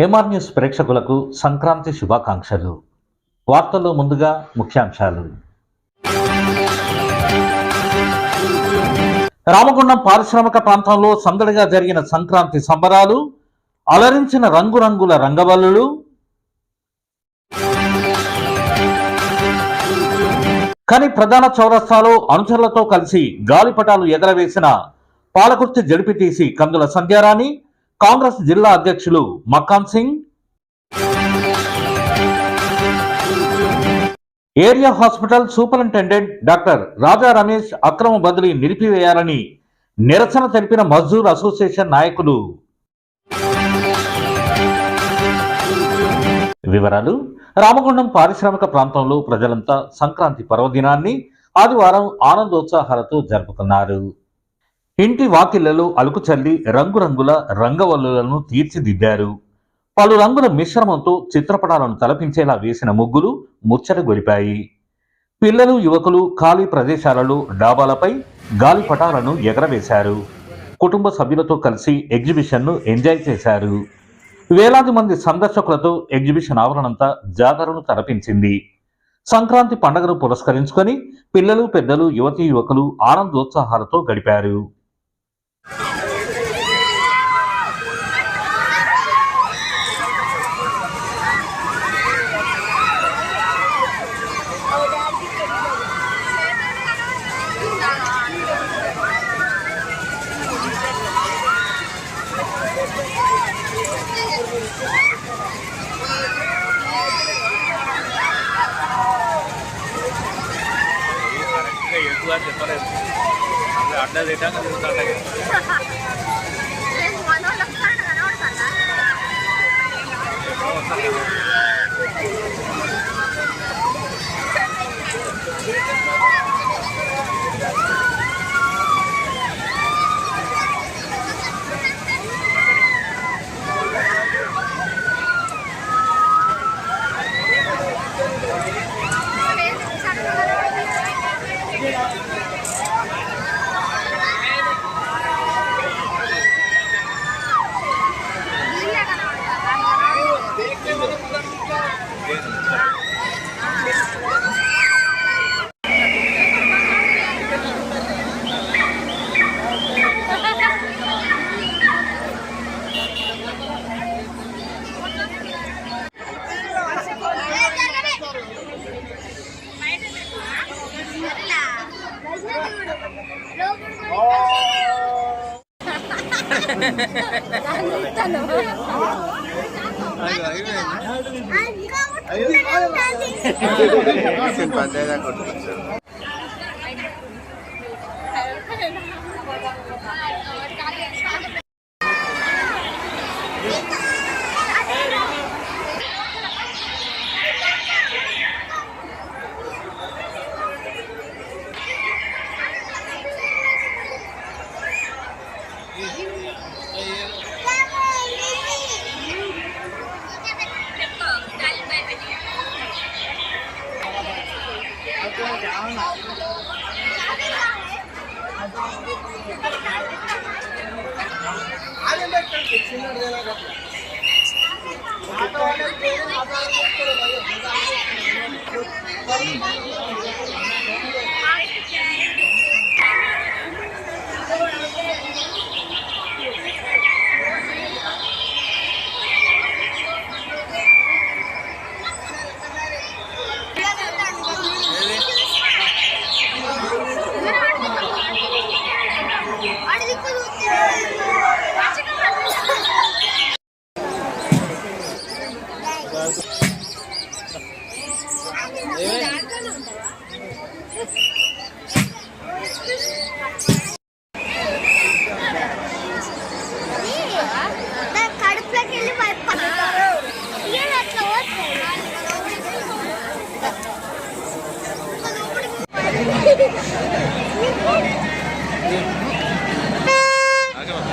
MR news ప్రేక్షకులకు సంక్రాంతి శుభాకాంక్షలు. వార్తల్లో ముందుగా ముఖ్యాంశాలు. రామగుండం పారిశ్రామిక ప్రాంతంలో సందడిగా జరిగిన సంక్రాంతి సంబరాలు, అలరించిన రంగురంగుల రంగవల్లులు. కానీ ప్రధాన చౌరస్తాలో అనుచరులతో కలిసి గాలిపటాలు ఎగరవేసిన పాలకుర్తి జడ్పీటీసీ కందుల సంధ్యారాణి, కాంగ్రెస్ జిల్లా అధ్యక్షులు Makkan Singh. Area hospital superintendent doctor Raja Ramesh అక్రమ బదిలీ నిలిపివేయాలని నిరసన తెలిపిన మజ్దూర్ అసోసియేషన్ నాయకులు. వివరాలు. రామగుండం పారిశ్రామిక ప్రాంతంలో ప్రజలంతా సంక్రాంతి పర్వదినాన్ని ఆదివారం ఆనందోత్సాహాలతో జరుపుకున్నారు. ఇంటి వాకిళ్లలో అలుకు చల్లి రంగురంగుల రంగవల్లులను తీర్చిదిద్దారు. పలు రంగుల మిశ్రమంతో చిత్రపటాలను తలపించేలా వేసిన ముగ్గులు ముచ్చట గొలిపాయి. పిల్లలు, యువకులు ఖాళీ ప్రదేశాలలో డాబాలపై గాలిపటాలను ఎగరవేశారు. కుటుంబ సభ్యులతో కలిసి ఎగ్జిబిషన్ను ఎంజాయ్ చేశారు. వేలాది మంది సందర్శకులతో ఎగ్జిబిషన్ ఆవరణంతా జాతరను తలపించింది. సంక్రాంతి పండుగను పురస్కరించుకొని పిల్లలు, పెద్దలు, యువతీ యువకులు ఆనందోత్సాహాలతో గడిపారు. చెప్పలేదు అడ్డా తిట్టాక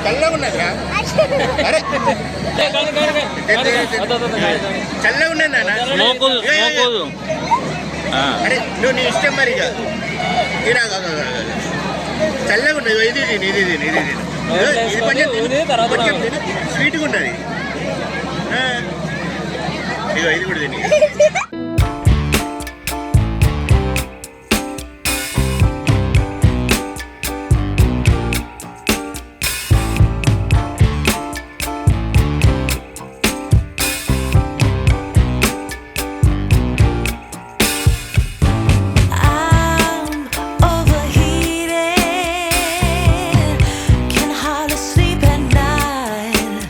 చల్లగా ఉన్నది అరే చల్లగా ఉన్నది అరే నువ్వు నీ ఇష్టం మరి చల్లగా ఉన్నది ఇది ఇది ఇది ఇది ఇది కొంచెం స్వీట్గా ఉంటుంది ఇగో ఇది కూడా తిని. I'm overheated, can hardly sleep at night,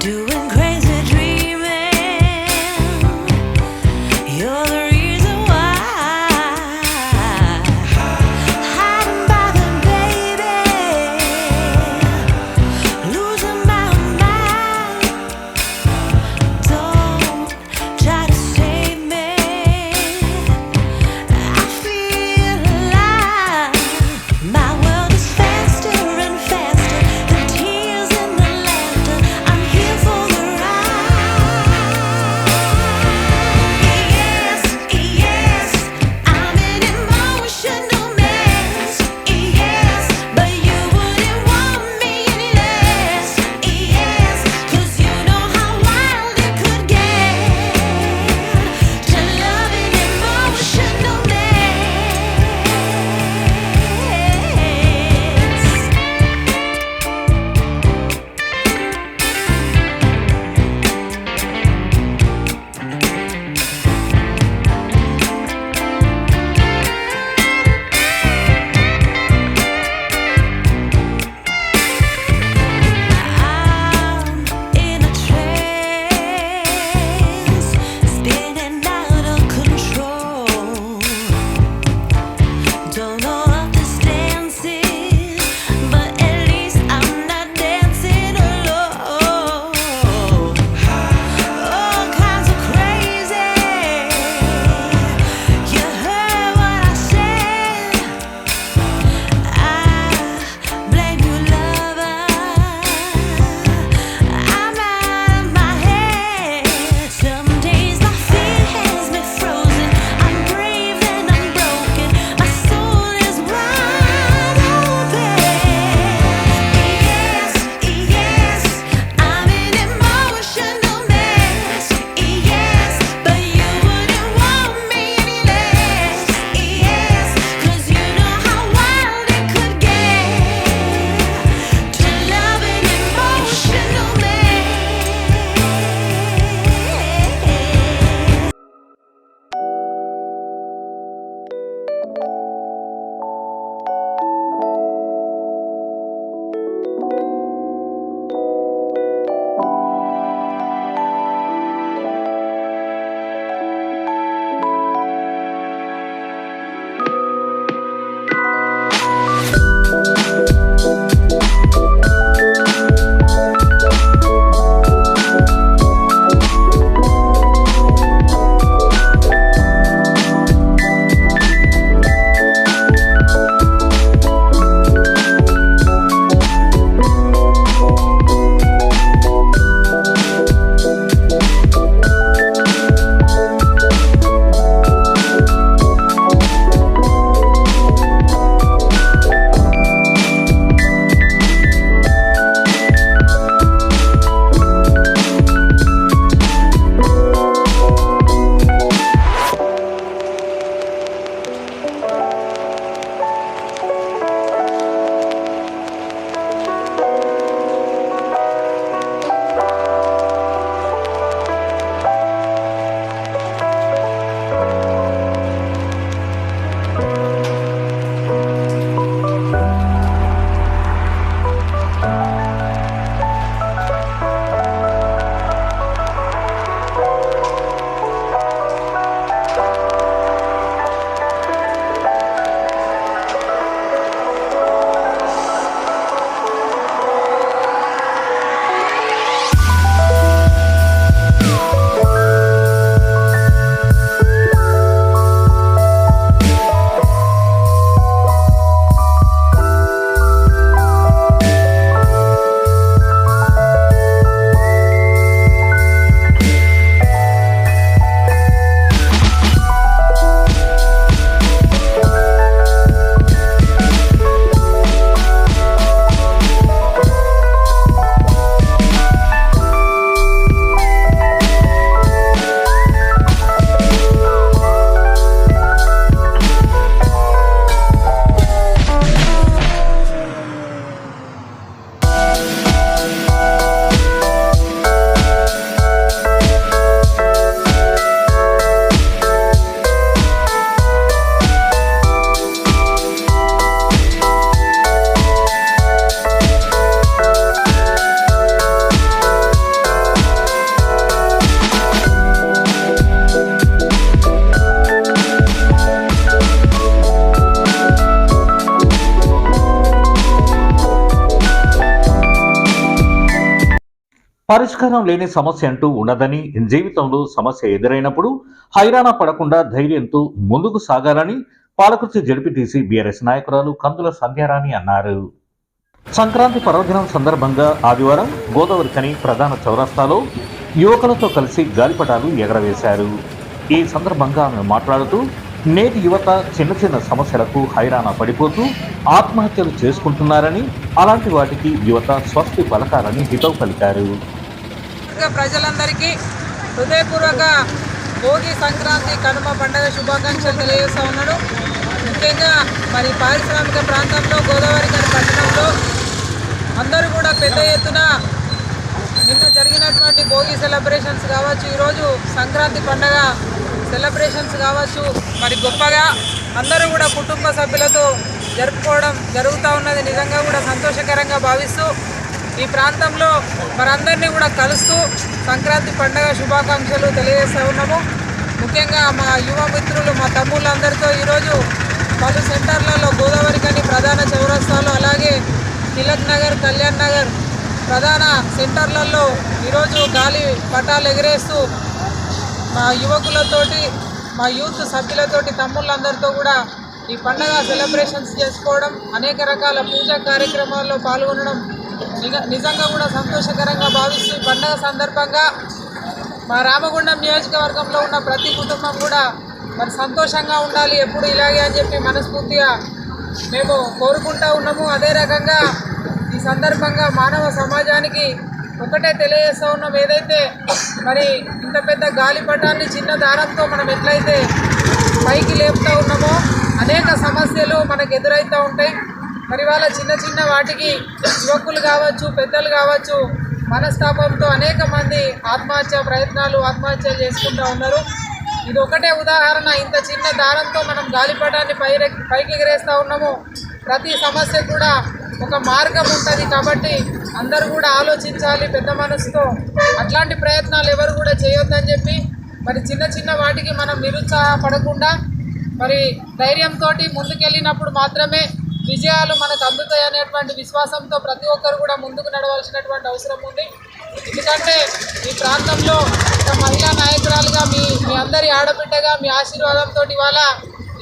doing crazy dreaming పరిష్కారం లేని సమస్య అంటూ ఉండదని, జీవితంలో సమస్య ఎదురైనప్పుడు హైరాణ పడకుండా ధైర్యంతో ముందుకు సాగాలని పాలకుర్తి జడ్పీటీసీ బీఆర్ఎస్ నాయకురాలు కందుల సంధ్యారాణి అన్నారు. సంక్రాంతి పర్వదినం సందర్భంగా ఆదివారం గోదావరికని ప్రధాన చౌరస్తాలో యువకులతో కలిసి గాలిపటాలు ఎగరవేశారు. ఈ సందర్భంగా ఆమె మాట్లాడుతూ నేటి యువత చిన్న చిన్న సమస్యలకు హైరాణ పడిపోతూ ఆత్మహత్యలు చేసుకుంటున్నారని, అలాంటి వాటికి యువత స్వస్తి పలకాలని హితవు పలికారు. ప్రజలందరికీ హృదయపూర్వక భోగి సంక్రాంతి కనుమ పండుగ శుభాకాంక్షలు తెలియజేస్తూ ఉన్నాడు. ముఖ్యంగా మరి పారిశ్రామిక ప్రాంతంలో గోదావరికని పట్టణంలో అందరూ కూడా పెద్ద ఎత్తున నిన్న జరిగినటువంటి భోగి సెలబ్రేషన్స్ కావచ్చు, ఈరోజు సంక్రాంతి పండుగ సెలబ్రేషన్స్ కావచ్చు, మరి గొప్పగా అందరూ కూడా కుటుంబ సభ్యులతో జరుపుకోవడం జరుగుతూ ఉన్నది. నిజంగా కూడా సంతోషకరంగా భావిస్తూ ఈ ప్రాంతంలో మరందరినీ కూడా కలుస్తూ సంక్రాంతి పండుగ శుభాకాంక్షలు తెలియజేస్తూ ఉన్నాము. ముఖ్యంగా మా యువ మిత్రులు, మా తమ్ముళ్ళందరితో ఈరోజు పలు సెంటర్లలో గోదావరికని ప్రధాన చౌరస్తాలు, అలాగే తిలక్ నగర్, కళ్యాణ్ నగర్ ప్రధాన సెంటర్లలో ఈరోజు గాలి పటాలు ఎగరేస్తూ మా యువకులతోటి, మా యూత్ సభ్యులతోటి, తమ్ముళ్ళందరితో కూడా ఈ పండుగ సెలబ్రేషన్స్ చేసుకోవడం, అనేక రకాల పూజా కార్యక్రమాల్లో పాల్గొనడం నిజంగా కూడా సంతోషకరంగా భావిస్తూ ఈ పండుగ సందర్భంగా మా రామగుండం నియోజకవర్గంలో ఉన్న ప్రతి కుటుంబం కూడా మరి సంతోషంగా ఉండాలి ఎప్పుడు ఇలాగే అని చెప్పి మనస్ఫూర్తిగా మేము కోరుకుంటూ ఉన్నాము. అదే రకంగా ఈ సందర్భంగా మానవ సమాజానికి ఒకటే తెలియజేస్తూ ఉన్నాం, ఏదైతే మరి ఇంత పెద్ద గాలిపటాన్ని చిన్న దారంతో మనం ఎట్లయితే పైకి లేపుతూ ఉన్నామో అనేక సమస్యలు మనకు ఎదురవుతూ ఉంటాయి. మరి వాళ్ళ చిన్న చిన్న వాటికి యువకులు కావచ్చు, పెద్దలు కావచ్చు, మనస్తాపంతో అనేక మంది ఆత్మహత్యలు చేసుకుంటూ ఉన్నారు. ఇది ఒకటే ఉదాహరణ. ఇంత చిన్న దారంతో మనం గాలిపటాన్ని పైకి ఎగరేస్తూ ఉన్నాము. ప్రతి సమస్య కూడా ఒక మార్గం ఉంటుంది కాబట్టి అందరూ కూడా ఆలోచించాలి పెద్ద మనసుతో. అట్లాంటి ప్రయత్నాలు ఎవరు కూడా చేయొద్దని చెప్పి మరి చిన్న చిన్న వాటికి మనం నిరుత్సాహపడకుండా మరి ధైర్యంతో ముందుకెళ్ళినప్పుడు మాత్రమే విజయాలు మనకు అందుతాయి అనేటువంటి విశ్వాసంతో ప్రతి ఒక్కరు కూడా ముందుకు నడవాల్సినటువంటి అవసరం ఉంది. ఎందుకంటే ఈ ప్రాంతంలో ఒక మహిళా నాయకురాలుగా మీ అందరి ఆడబిడ్డగా మీ ఆశీర్వాదంతో ఇవాళ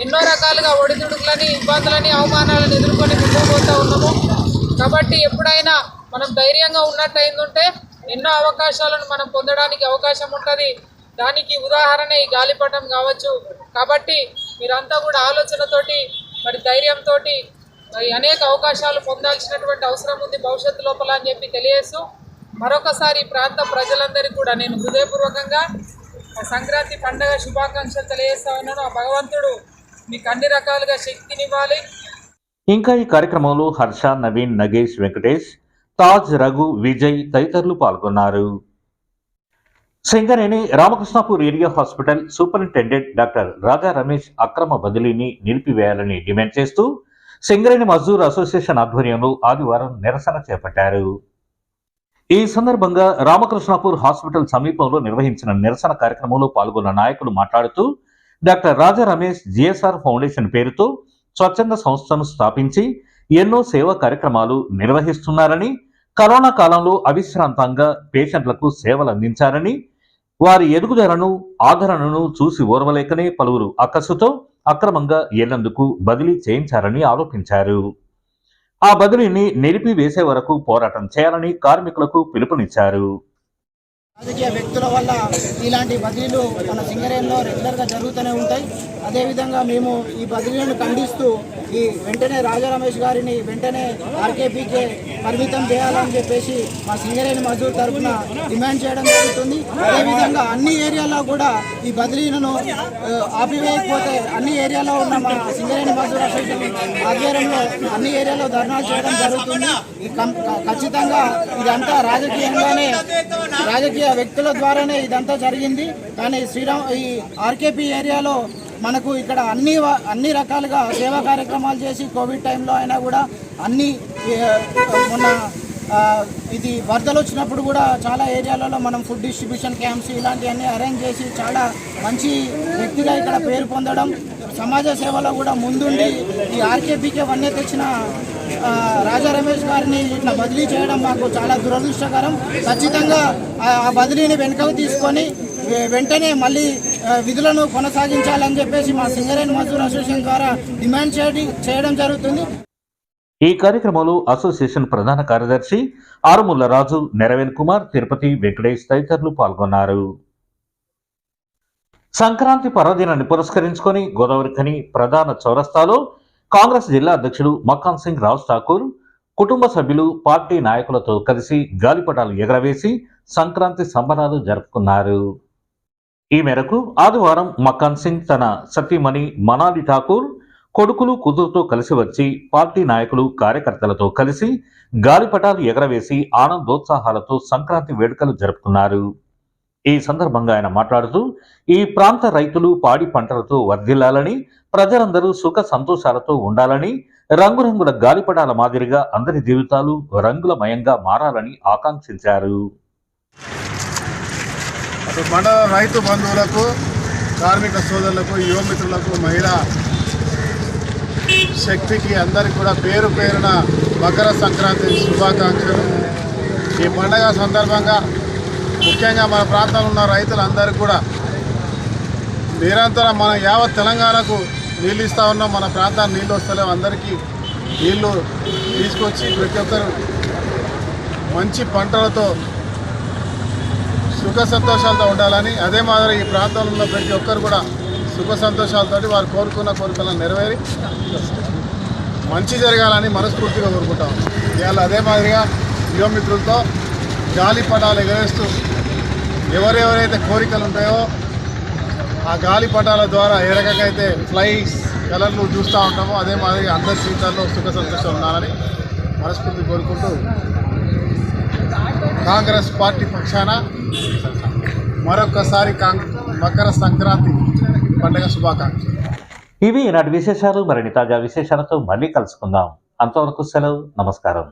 ఎన్నో రకాలుగా ఒడిదుడుకులని, ఇబ్బందులని, అవమానాలను ఎదుర్కొని ముందుకు పోతూ ఉన్నాము. కాబట్టి ఎప్పుడైనా మనం ధైర్యంగా ఉన్నట్టయిందంటే ఎన్నో అవకాశాలను మనం పొందడానికి అవకాశం ఉంటుంది. దానికి ఉదాహరణ ఈ గాలిపటం కావచ్చు. కాబట్టి మీరంతా కూడా ఆలోచనతోటి మరి ధైర్యంతో మరి అనేక అవకాశాలు పొందాల్సినటువంటి అవసరం ఉంది భవిష్యత్తు లోపల అని చెప్పి తెలియజేస్తూ మరొకసారి ప్రాంత ప్రజలందరికీ కూడా నేను హృదయపూర్వకంగా సంక్రాంతి పండుగ శుభాకాంక్షలు తెలియజేస్తా ఉన్నాను. ఆ భగవంతుడు మీకు అన్ని రకాలుగా శక్తినివ్వాలి. ఇంకా ఈ కార్యక్రమంలో హర్ష, నవీన్, నగేష్, వెంకటేష్, తాజ్, రఘు, విజయ్ తదితరులు పాల్గొన్నారు. Singareni Ramakrishnapur area hospital superintendent doctor Raja Ramesh అక్రమ బదిలీని నిలిపివేయాలని డిమాండ్ చేస్తూ సింగరేణి మజ్దూర్ అసోసియేషన్ ఆధ్వర్యంలో ఆదివారం నిరసన చేపట్టారు. ఈ సందర్భంగా రామకృష్ణాపూర్ హాస్పిటల్ సమీపంలో నిర్వహించిన నిరసన కార్యక్రమంలో పాల్గొన్న నాయకులు మాట్లాడుతూ doctor Raja Ramesh GSR foundation పేరుతో స్వచ్ఛంద సంస్థను స్థాపించి ఎన్నో సేవా కార్యక్రమాలు నిర్వహిస్తున్నారని, కరోనా కాలంలో అవిశ్రాంతంగా పేషెంట్లకు సేవలు అందించారని, వారి ఎదుగుదలను, ఆదరణను చూసి ఓర్వలేకనే పలువురు అక్కసుతో అక్రమంగా ఏళ్లందుకు బదిలీ చేయించారని ఆరోపించారు. ఆ బదిలీని నిలిపివేసే వరకు పోరాటం చేయాలని కార్మికులకు పిలుపునిచ్చారు. రాజకీయ వ్యక్తుల వల్ల ఇలాంటి బదిలీలు మన సింగరేణిలో రెగ్యులర్గా జరుగుతూనే ఉంటాయి. అదేవిధంగా మేము ఈ బదిలీలను ఖండిస్తూ ఈ వెంటనే రాజా రమేష్ గారిని వెంటనే ఆర్కేపీకే పరిమితం చేయాలని చెప్పేసి మా సింగరేణి మజ్దూర్ తరఫున డిమాండ్ చేయడం జరుగుతుంది. అదేవిధంగా అన్ని ఏరియాలో కూడా ఈ బదిలీలను ఆపివేయకపోతే అన్ని ఏరియాలో ఉన్న మా సింగరేణి మజ్దూర్ అసోసియేషన్ ఆధ్వర్యంలో అన్ని ఏరియాలో ధర్నాలు చేయడం జరుగుతుంది. ఖచ్చితంగా ఇదంతా రాజకీయ వ్యక్తుల ద్వారానే ఇదంతా జరిగింది. కానీ ఈ ఆర్కేపీ ఏరియాలో మనకు ఇక్కడ అన్ని రకాలుగా సేవా కార్యక్రమాలు చేసి కోవిడ్ టైంలో అయినా కూడా అన్ని మొన్న ఇది వరదలు వచ్చినప్పుడు కూడా చాలా ఏరియాలలో మనం ఫుడ్ డిస్ట్రిబ్యూషన్ క్యాంప్స్ ఇలాంటివన్నీ అరేంజ్ చేసి చాలా మంచి వ్యక్తిగా ఇక్కడ పేరు పొందడం, సమాజ సేవలో కూడా ముందుండి ఈ ఆర్కేపీకే వన్య తెచ్చిన రాజా రమేష్ గారిని ఇట్లా బదిలీ చేయడం మాకు చాలా దురదృష్టకరం. ఖచ్చితంగా ఆ బదిలీని వెనుకకు తీసుకొని వెంటనే మళ్ళీ విధులను కొనసాగించాలని చెప్పేసి మా సింగరేణి మజ్దూర్ అసోసియేషన్ ద్వారా డిమాండ్ చేయడం జరుగుతుంది. ఈ కార్యక్రమంలో అసోసియేషన్ ప్రధాన కార్యదర్శి ఆరుముల్ల రాజు, నెరవేన్ కుమార్, తిరుపతి వెంకటేష్ తదితరులు పాల్గొన్నారు. సంక్రాంతి పర్వదినాన్ని పురస్కరించుకొని గోదావరి ఖని ప్రధాన చౌరస్తాలో కాంగ్రెస్ జిల్లా అధ్యక్షుడు మక్కాన్ సింగ్ రాజ్ ఠాకూర్ కుటుంబ సభ్యులు, పార్టీ నాయకులతో కలిసి గాలిపటాలు ఎగరవేసి సంక్రాంతి సంబరాలు జరుపుకున్నారు. ఈ మేరకు ఆదివారం మక్కాన్ సింగ్ తన సతీమణి మనాలి ఠాకూర్, కొడుకులు, కూతురుతో కలిసి వచ్చి పార్టీ నాయకులు, కార్యకర్తలతో కలిసి గాలిపటాలు ఎగరవేసి ఆనందోత్సాహాలతో సంక్రాంతి వేడుకలు జరుపుకున్నారు. ఈ సందర్భంగా ఆయన మాట్లాడుతూ ఈ ప్రాంత రైతులు పాడి పంటలతో వర్ధిల్లాలని, ప్రజలందరూ సుఖ సంతోషాలతో ఉండాలని, రంగురంగుల గాలిపటాల మాదిరిగా అందరి జీవితాలు రంగులమయంగా మారాలని ఆకాంక్షించారు. అటు మండల రైతు బంధువులకు, కార్మిక సోదరులకు, యువమిత్రులకు, మహిళా శక్తికి అందరికీ కూడా పేరు పేరున మకర సంక్రాంతి శుభాకాంక్షలు. ఈ పండగ సందర్భంగా ముఖ్యంగా మన ప్రాంతంలో ఉన్న రైతులందరికీ కూడా నిరంతరం మన యావత్ తెలంగాణకు నీళ్ళు ఇస్తూ ఉన్నాం. మన ప్రాంతానికి నీళ్ళు వస్తలేవు. అందరికీ నీళ్ళు తీసుకొచ్చి ప్రతి ఒక్కరు మంచి పంటలతో సుఖ సంతోషాలతో ఉండాలని, అదే మాదిరి ఈ ప్రాంతంలో ఉన్న ప్రతి ఒక్కరు కూడా సుఖ సంతోషాలతోటి వారు కోరుకున్న కోరికలను నెరవేరి మంచి జరగాలని మనస్ఫూర్తిగా కోరుకుంటాం. ఇవాళ అదే మాదిరిగా యువమిత్రులతో గాలిపటాలు ఎగరేస్తూ ఎవరెవరైతే కోరికలు ఉంటాయో ఆ గాలిపటాల ద్వారా ఏ రకంగా ఫ్లైస్ కలర్లు చూస్తూ ఉంటామో అదే మాదిరిగా అందరి జీవితాల్లో సుఖ సంతోషాలు ఉండాలని మనస్ఫూర్తి కోరుకుంటూ కాంగ్రెస్ పార్టీ పక్షాన మరొకసారి మకర సంక్రాంతి పండుగ శుభాకాంక్షలు. ఇవి ఈనాటి విశేషాలు. మరిన్ని తాజా విశేషాలతో మళ్ళీ కలుసుకుందాం. అంతవరకు సెలవు. నమస్కారం.